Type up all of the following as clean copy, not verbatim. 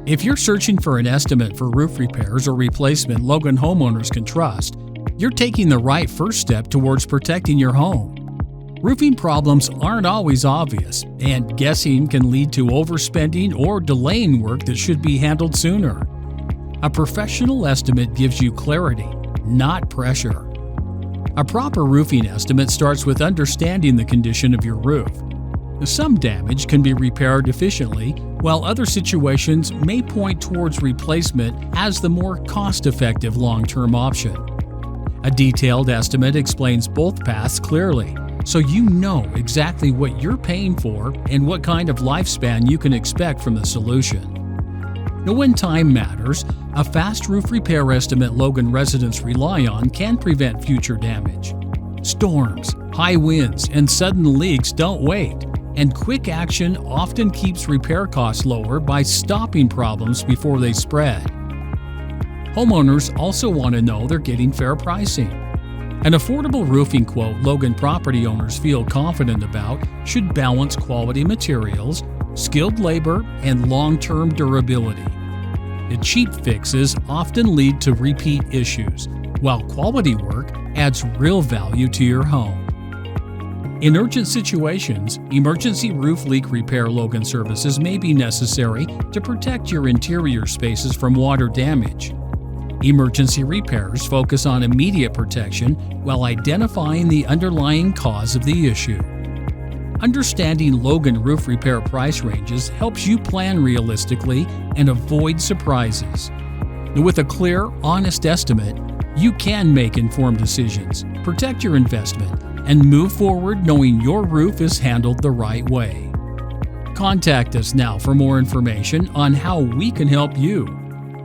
If you're searching for an estimate for roof repairs or replacement Logan homeowners can trust, you're taking the right first step towards protecting your home. Roofing problems aren't always obvious, and guessing can lead to overspending or delaying work that should be handled sooner. A professional estimate gives you clarity, not pressure. A proper roofing estimate starts with understanding the condition of your roof. Some damage can be repaired efficiently, while other situations may point towards replacement as the more cost-effective long-term option. A detailed estimate explains both paths clearly, so you know exactly what you're paying for and what kind of lifespan you can expect from the solution. Now, when time matters, a fast roof repair estimate Logan residents rely on can prevent future damage. Storms, high winds, and sudden leaks don't wait, and quick action often keeps repair costs lower by stopping problems before they spread. Homeowners also want to know they're getting fair pricing. An affordable roofing quote Logan property owners feel confident about should balance quality materials, skilled labor, and long-term durability. The cheap fixes often lead to repeat issues, while quality work adds real value to your home. In urgent situations, emergency roof leak repair Logan services may be necessary to protect your interior spaces from water damage. Emergency repairs focus on immediate protection while identifying the underlying cause of the issue. Understanding Logan roof repair price ranges helps you plan realistically and avoid surprises. With a clear, honest estimate, you can make informed decisions, protect your investment, and move forward knowing your roof is handled the right way. Contact us now for more information on how we can help you.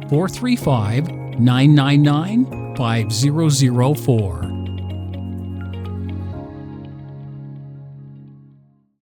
435-999-5004.